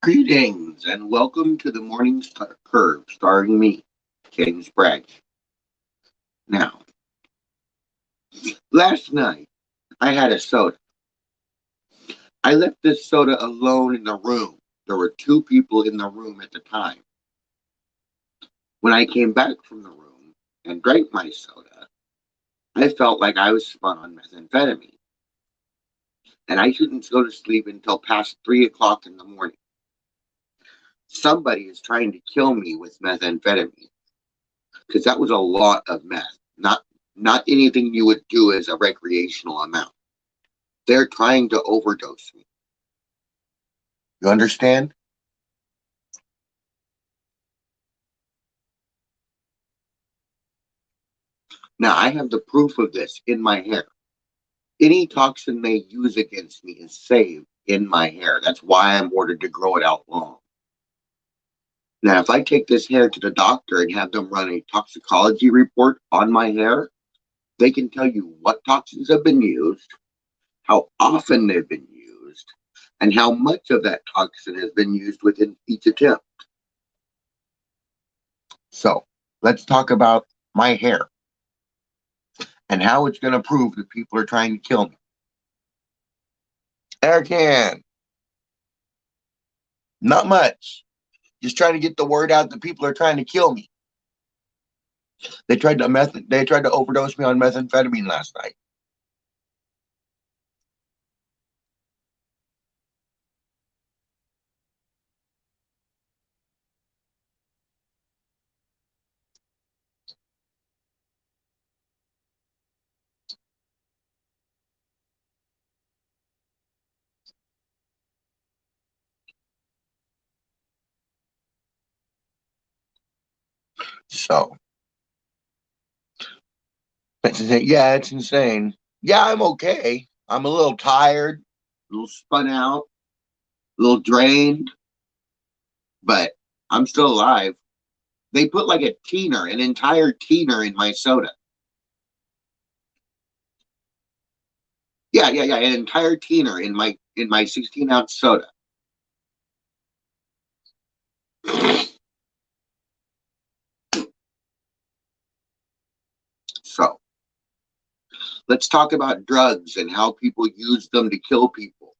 Greetings and welcome to the Morning Curve, starring me, James Bradsher. Now, last night I had a soda. I left this soda alone in the room. There were two people in the room at the time. When I came back from the room and drank my soda, I felt like I was spun on methamphetamine, and I shouldn't go to sleep until past 3 o'clock in the morning. Somebody is trying to kill me with methamphetamine because that was a lot of meth, not anything you would do as a recreational amount. They're trying to overdose me. You understand? Now, I have the proof of this in my hair. Any toxin they use against me is saved in my hair. That's why I'm ordered to grow it out long. Now, if I take this hair to the doctor and have them run a toxicology report on my hair, they can tell you what toxins have been used, how often they've been used, and how much of that toxin has been used within each attempt. So, let's talk about my hair and how it's going to prove that people are trying to kill me. Erican, not much. Just trying to get the word out that people are trying to kill me. They tried to overdose me on methamphetamine last night. So yeah, it's insane. Yeah, I'm okay. I'm a little tired, a little spun out, a little drained, but I'm still alive. They put like a teener, an entire teener in my soda. Yeah, an entire teener in my 16-ounce soda. So let's talk about drugs and how people use them to kill people.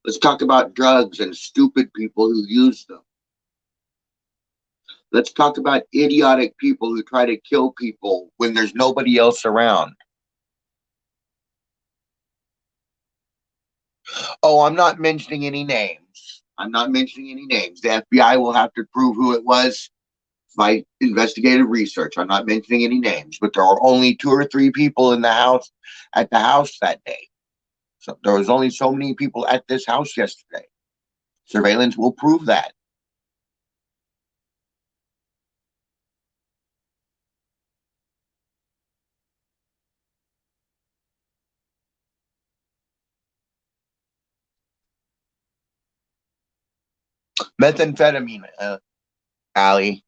Let's talk about drugs and stupid people who use them. Let's talk about idiotic people who try to kill people when there's nobody else around. Oh, I'm not mentioning any names. I'm not mentioning any names. The FBI will have to prove who it was by investigative research. I'm not mentioning any names, but there were only two or three people in the house at the house that day. So there was only so many people at this house yesterday. Surveillance will prove that. Methamphetamine, Allie.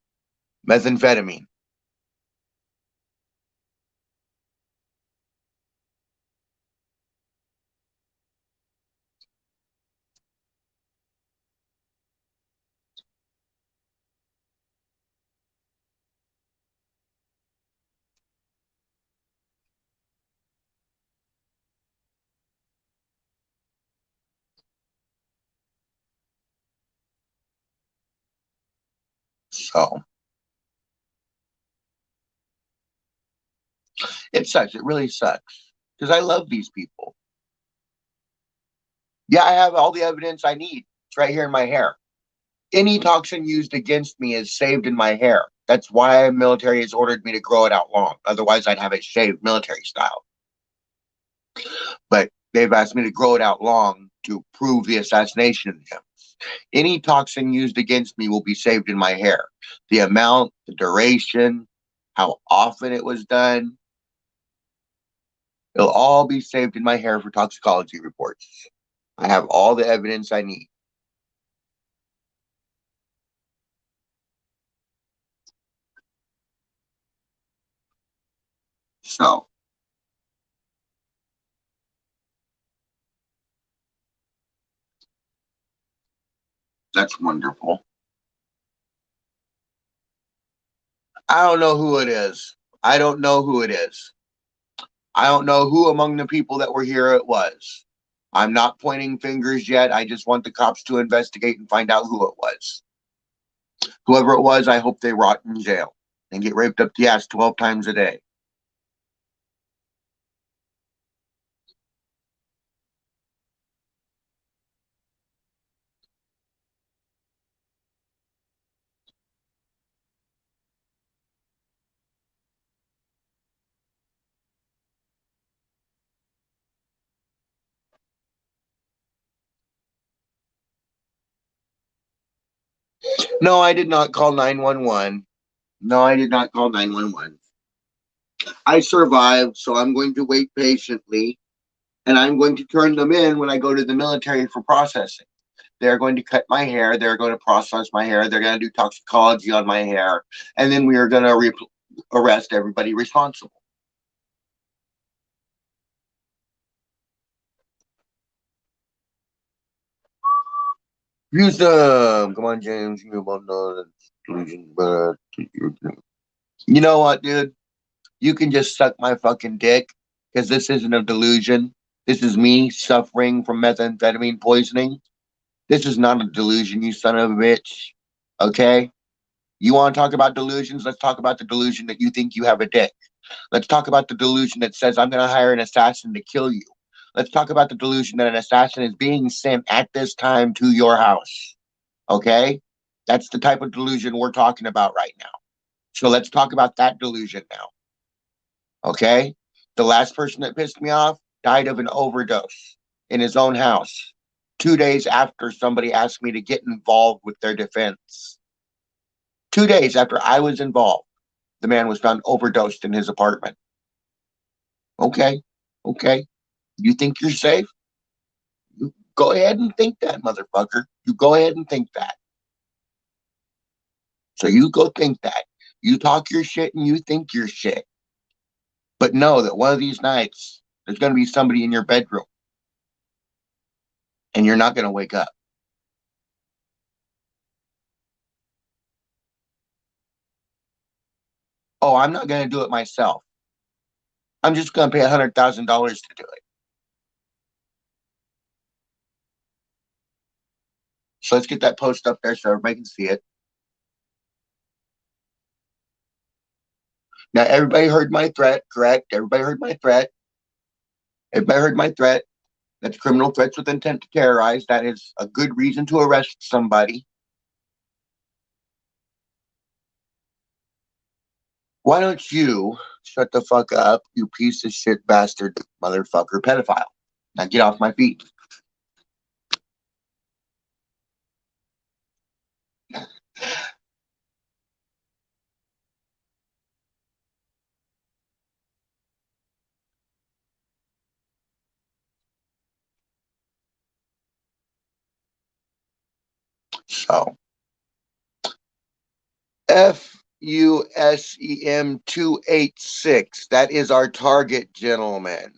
Methamphetamine. So it sucks. It really sucks because I love these people. Yeah, I have all the evidence I need. It's right here in my hair. Any toxin used against me is saved in my hair. That's why the military has ordered me to grow it out long. Otherwise, I'd have it shaved military style. But they've asked me to grow it out long to prove the assassination attempt. Any toxin used against me will be saved in my hair. The amount, the duration, how often it was done, it'll all be saved in my hair for toxicology reports. I have all the evidence I need. So, That's wonderful. I don't know who it is. I don't know who it is. I don't know who among the people that were here it was. I'm not pointing fingers yet. I just want the cops to investigate and find out who it was. Whoever it was, I hope they rot in jail and get raped up the ass 12 times a day. No, I did not call 911. No, I did not call 911. I survived, so I'm going to wait patiently and I'm going to turn them in when I go to the military for processing. They're going to cut my hair. They're going to process my hair. They're going to do toxicology on my hair. And then we are going to arrest everybody responsible. Use them. Come on, James. You know what, dude? You can just suck my fucking dick because this isn't a delusion. This is me suffering from methamphetamine poisoning. This is not a delusion, you son of a bitch. Okay? You want to talk about delusions? Let's talk about the delusion that you think you have a dick. Let's talk about the delusion that says, I'm going to hire an assassin to kill you. Let's talk about the delusion that an assassin is being sent at this time to your house. Okay? That's the type of delusion we're talking about right now. So let's talk about that delusion now. Okay? The last person that pissed me off died of an overdose in his own house 2 days after somebody asked me to get involved with their defense. 2 days after I was involved, the man was found overdosed in his apartment. Okay, okay. You think you're safe? You go ahead and think that, motherfucker. You go ahead and think that. So you go think that. You talk your shit and you think your shit. But know that one of these nights, there's going to be somebody in your bedroom and you're not going to wake up. Oh, I'm not going to do it myself. I'm just going to pay $100,000 to do it. So let's get that post up there so everybody can see it. Now, everybody heard my threat, correct? Everybody heard my threat. Everybody heard my threat. That's criminal threats with intent to terrorize. That is a good reason to arrest somebody. Why don't you shut the fuck up, you piece of shit bastard, motherfucker, pedophile? Now get off my feet. So, FUSEM 286. That is our target, gentlemen.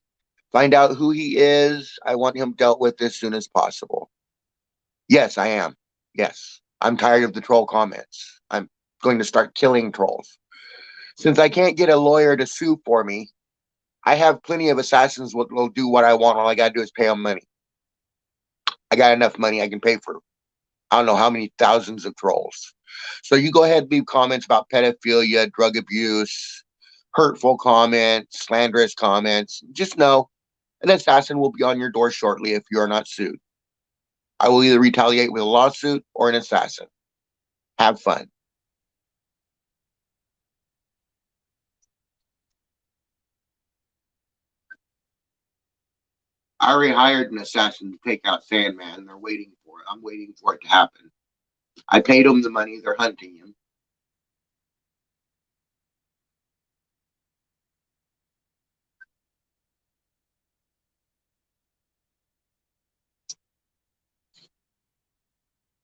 Find out who he is. I want him dealt with as soon as possible. Yes, I am. Yes. I'm tired of the troll comments. I'm going to start killing trolls. Since I can't get a lawyer to sue for me, I have plenty of assassins that will do what I want. All I got to do is pay them money. I got enough money I can pay for, I don't know how many thousands of trolls. So you go ahead and leave comments about pedophilia, drug abuse, hurtful comments, slanderous comments. Just know an assassin will be on your door shortly if you are not sued. I will either retaliate with a lawsuit or an assassin. Have fun. I already hired an assassin to take out Sandman. They're waiting for it. I'm waiting for it to happen. I paid them the money. They're hunting him.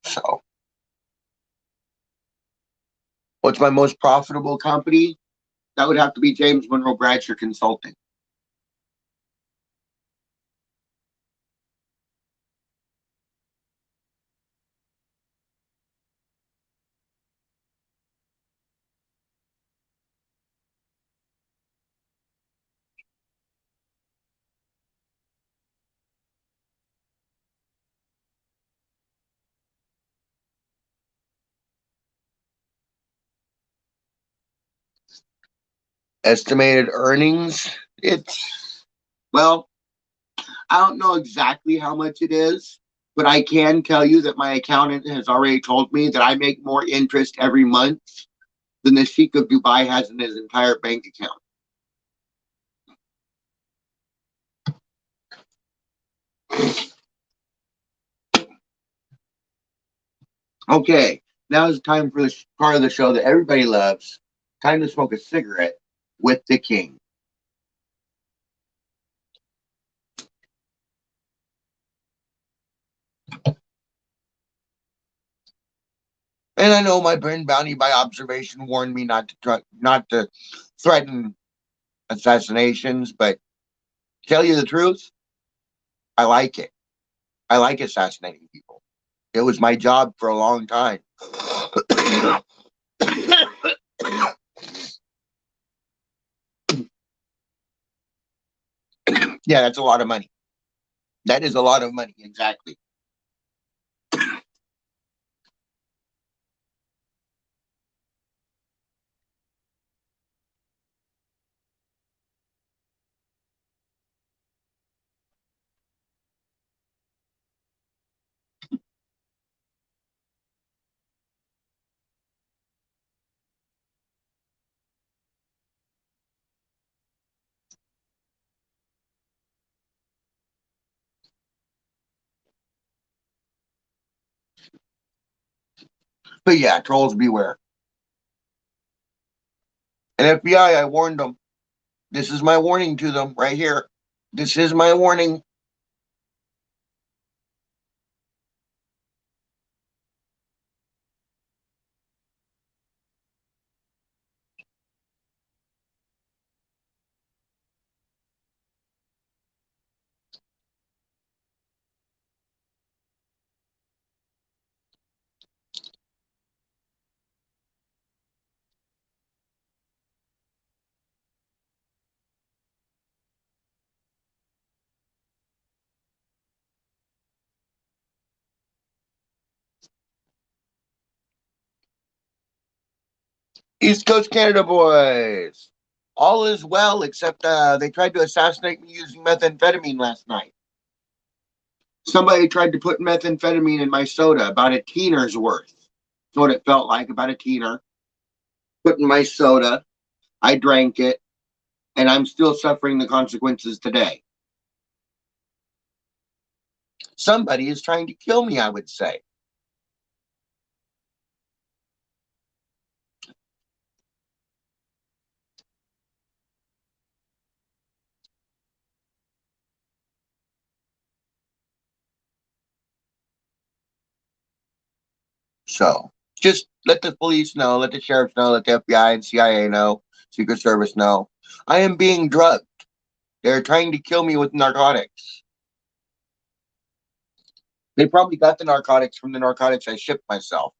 So, what's my most profitable company? That would have to be James Monroe Bradsher Consulting. Estimated earnings, it's, well, I don't know exactly how much it is, but I can tell you that my accountant has already told me that I make more interest every month than the Sheikh of Dubai has in his entire bank account. Okay, now is time for the part of the show that everybody loves. Time to smoke a cigarette with the king. And I know my friend Bounty by observation warned me not to threaten assassinations, but tell you the truth, I like it. I like assassinating people. It was my job for a long time. Yeah, that's a lot of money. That is a lot of money, exactly. But yeah, trolls beware. And FBI, I warned them. This is my warning to them right here. This is my warning. East Coast Canada boys. All is well, except they tried to assassinate me using methamphetamine last night. Somebody tried to put methamphetamine in my soda, about a teener's worth. That's what it felt like, about a teener. Put in my soda. I drank it, and I'm still suffering the consequences today. Somebody is trying to kill me, I would say. So just let the police know, let the sheriffs know, let the FBI and CIA know, Secret Service know. I am being drugged. They're trying to kill me with narcotics. They probably got the narcotics from the narcotics I shipped myself.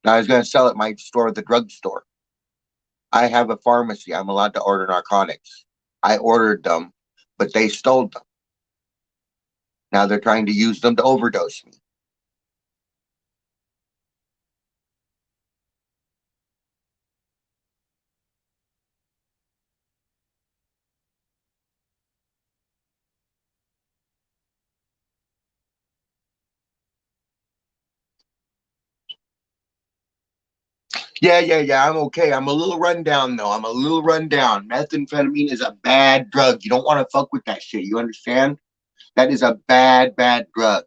Now I was going to sell at my store at the drugstore. I have a pharmacy. I'm allowed to order narcotics. I ordered them, but they stole them. Now they're trying to use them to overdose me. Yeah. I'm okay. I'm a little run down though. I'm a little run down. Methamphetamine is a bad drug. You don't want to fuck with that shit. You understand? That is a bad drug.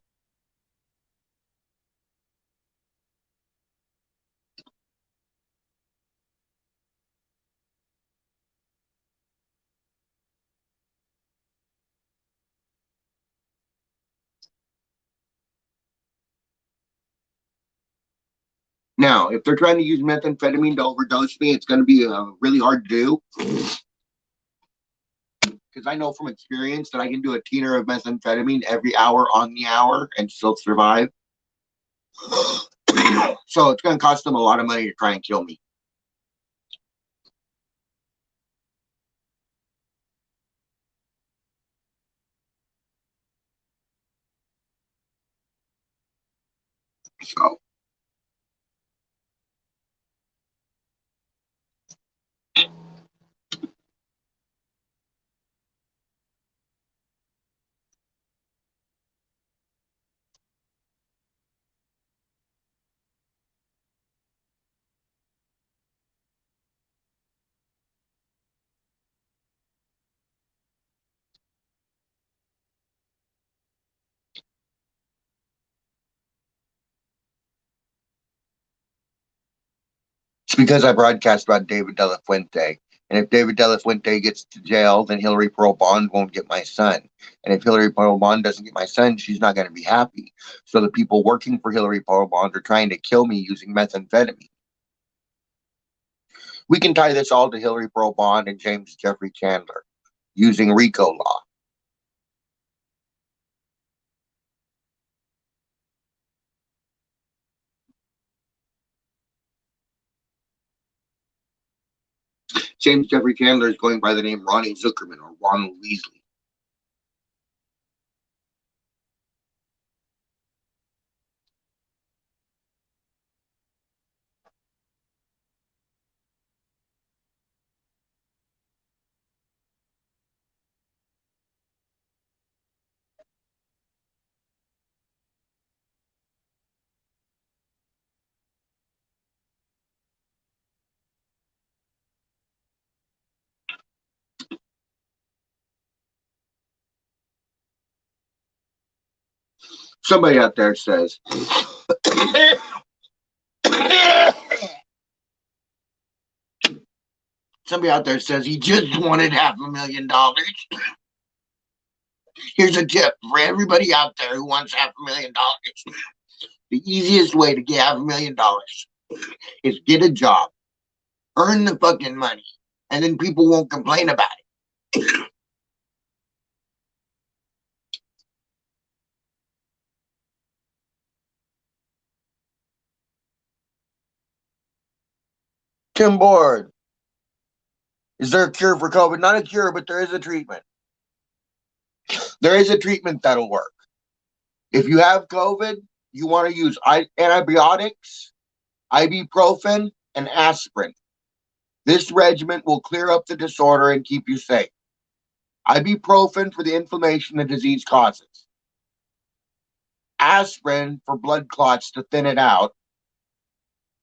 Now, if they're trying to use methamphetamine to overdose me, it's going to be really hard to do because I know from experience that I can do a teener of methamphetamine every hour on the hour and still survive. So it's going to cost them a lot of money to try and kill me. So, It's because I broadcast about David De La Fuente. And if David De La Fuente gets to jail, then Hillary Pearl Bond won't get my son. And if Hillary Pearl Bond doesn't get my son, she's not going to be happy. So the people working for Hillary Pearl Bond are trying to kill me using methamphetamine. We can tie this all to Hillary Pearl Bond and James Jeffrey Chandler using RICO law. James Jeffrey Chandler is going by the name Ronnie Zuckerman or Ronald Weasley. Somebody out there says, somebody out there says he just wanted $500,000. Here's a tip for everybody out there who wants $500,000. The easiest way to get $500,000 is get a job, earn the fucking money, and then people won't complain about it. Tim Board, is there a cure for COVID? Not a cure, but there is a treatment. There is a treatment that'll work. If you have COVID, you want to use antibiotics, ibuprofen, and aspirin. This regimen will clear up the disorder and keep you safe. Ibuprofen for the inflammation the disease causes. Aspirin for blood clots to thin it out.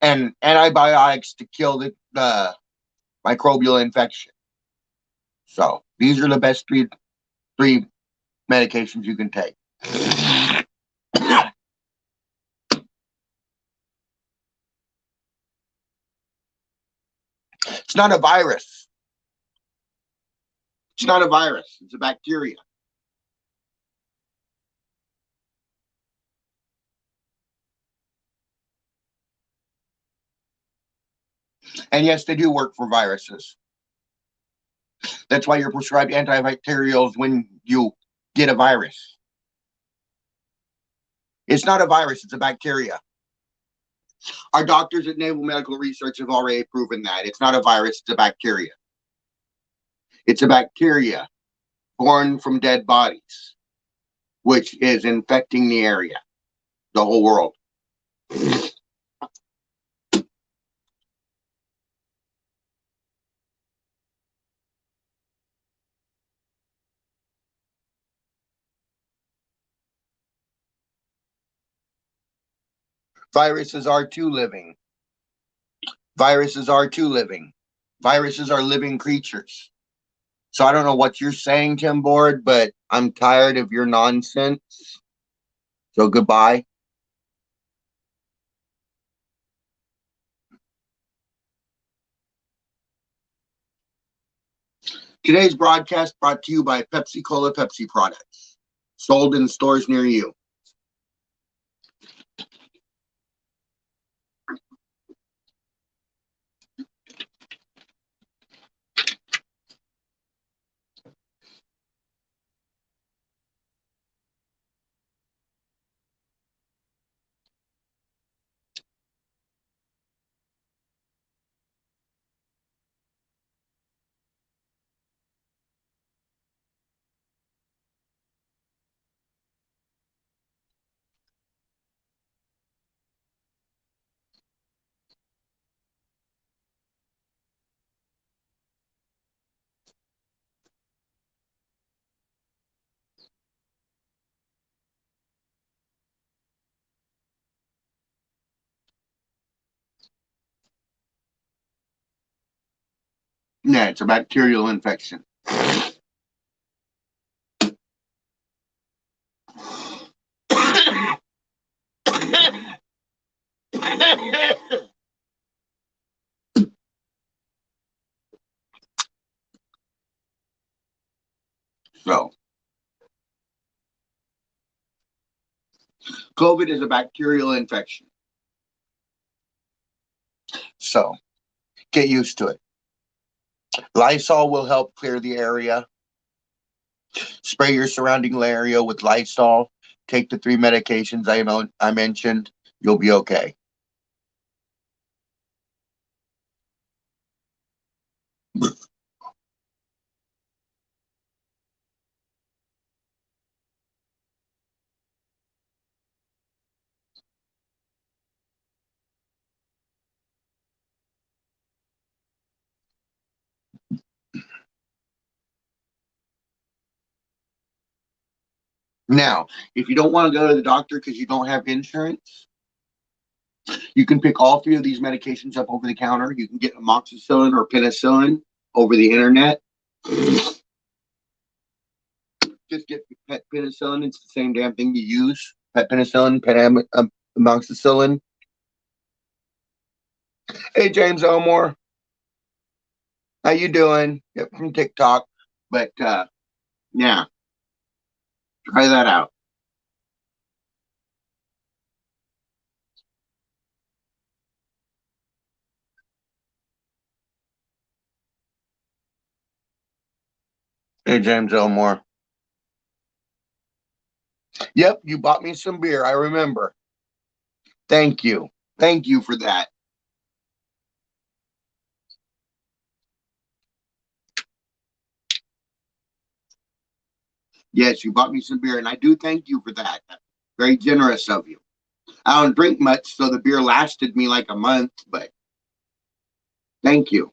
And antibiotics to kill the microbial infection. So these are the best three medications you can take. It's not a virus. It's not a virus. It's a bacteria. And yes, they do work for viruses. That's why you're prescribed antibacterials when you get a virus. It's not a virus, it's a bacteria. Our doctors at Naval Medical Research have already proven that. It's not a virus, it's a bacteria. It's a bacteria born from dead bodies, which is infecting the area, the whole world. Viruses are too living. Viruses are too living. Viruses are living creatures. So I don't know what you're saying, Tim Board, but I'm tired of your nonsense. So goodbye. Today's broadcast brought to you by Pepsi Cola Pepsi products, sold in stores near you. Yeah, it's a bacterial infection. COVID is a bacterial infection. So get used to it. Lysol will help clear the area. Spray your surrounding area with Lysol. Take the 3 medications I mentioned. You'll be okay. Now, if you don't want to go to the doctor because you don't have insurance, you can pick all 3 of these medications up over the counter. You can get amoxicillin or penicillin over the internet. Just get pet penicillin. It's the same damn thing you use. Pet penicillin, amoxicillin. Hey, James Elmore. How you doing? Yep, from TikTok. But yeah, try that out. Hey, James Elmore. Yep, you bought me some beer. I remember. Thank you. Thank you for that. Yes, you bought me some beer, and I do thank you for that. Very generous of you. I don't drink much, so the beer lasted me like a month, but thank you.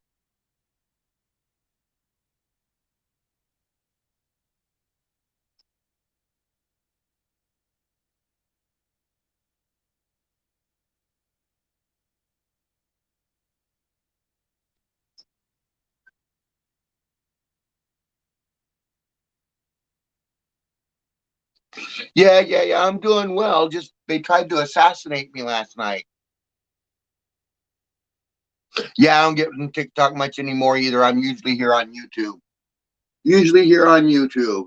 Yeah. I'm doing well. Just they tried to assassinate me last night. Yeah, I don't get on TikTok much anymore either. I'm usually here on YouTube. Usually here on YouTube,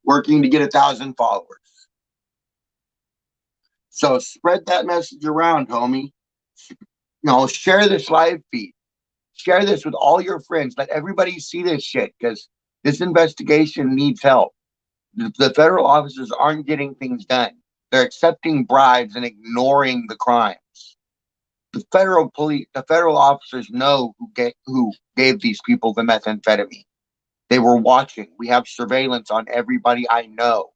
working to get 1,000 followers. So spread that message around, homie. Share this live feed. Share this with all your friends. Let everybody see this shit because this investigation needs help. The federal officers aren't getting things done. They're accepting bribes and ignoring the crimes. The federal officers know who gave these people the methamphetamine. They were watching. We have surveillance on everybody I know.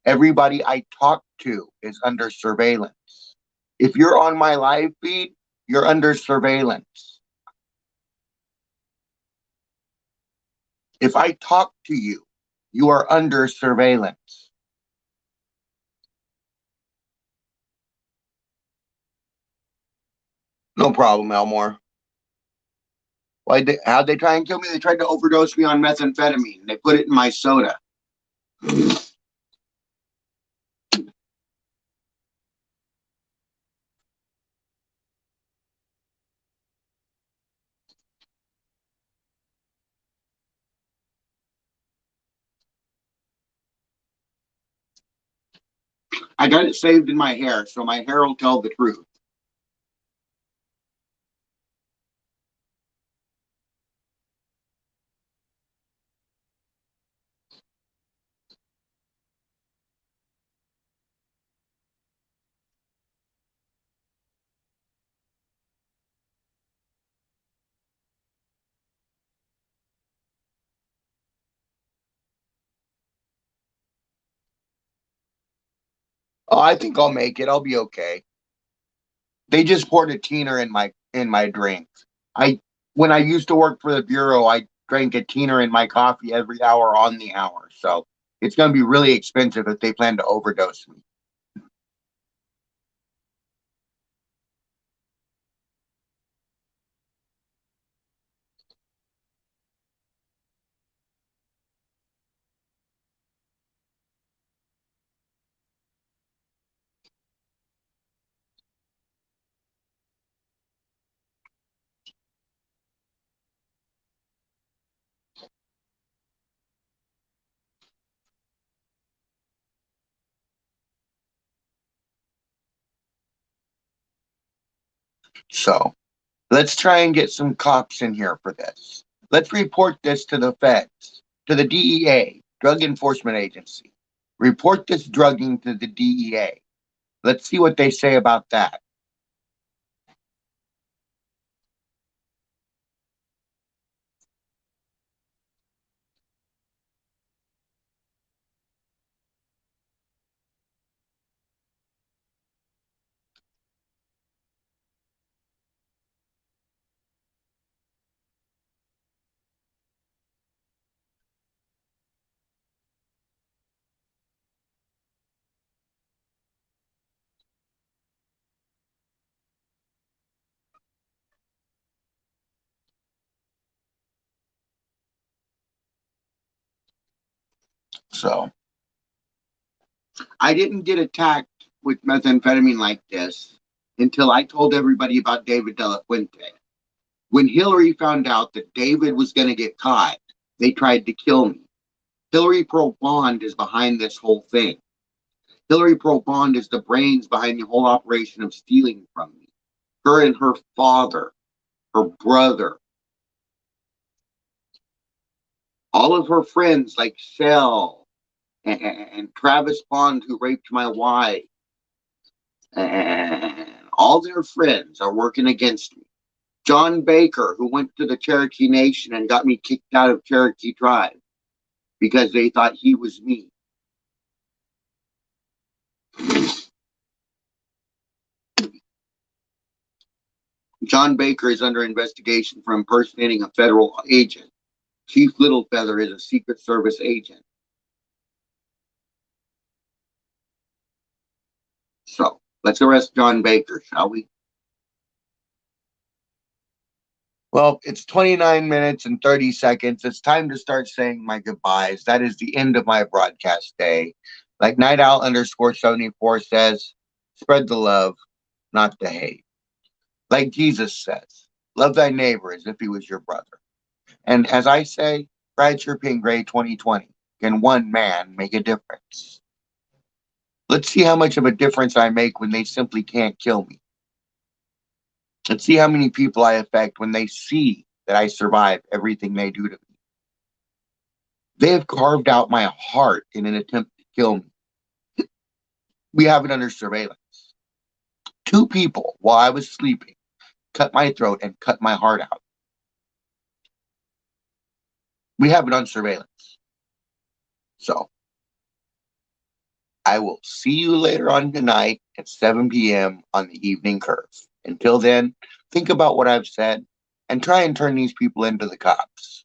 Everybody I talk to is under surveillance. If you're on my live feed, you're under surveillance. If I talk to you, you are under surveillance. No problem, Elmore. How'd they try and kill me? They tried to overdose me on methamphetamine. They put it in my soda. I got it saved in my hair, so my hair will tell the truth. Oh, I think I'll make it. I'll be okay. They just poured a teener in my drink. I When I used to work for the bureau, I drank a teener in my coffee every hour on the hour. So it's going to be really expensive if they plan to overdose me. So let's try and get some cops in here for this. Let's report this to the feds, to the DEA, Drug Enforcement Agency. Report this drugging to the DEA. Let's see what they say about that. So I didn't get attacked with methamphetamine like this until I told everybody about David De La Fuente. When Hillary found out that David was going to get caught, they tried to kill me. Hillary Pro Bond is behind this whole thing. Hillary Pro Bond is the brains behind the whole operation of stealing from me. Her and her father, her brother, all of her friends like Shell and Travis Bond, who raped my wife, and all their friends are working against me. John Baker, who went to the Cherokee Nation and got me kicked out of Cherokee Tribe because they thought he was me. John Baker is under investigation for impersonating a federal agent. Chief Littlefeather is a Secret Service agent. So let's arrest John Baker, shall we? Well, it's 29 minutes and 30 seconds. It's time to start saying my goodbyes. That is the end of my broadcast day. Like Night Owl underscore 74 says, spread the love, not the hate. Like Jesus says, love thy neighbor as if he was your brother. And as I say, Bradsher Gray 2020, can one man make a difference? Let's see how much of a difference I make when they simply can't kill me. Let's see how many people I affect when they see that I survive everything they do to me. They have carved out my heart in an attempt to kill me. We have it under surveillance. Two people, while I was sleeping, cut my throat and cut my heart out. We have it on surveillance. So I will see you later on tonight at 7 p.m. on the Evening Curve. Until then, think about what I've said and try and turn these people into the cops.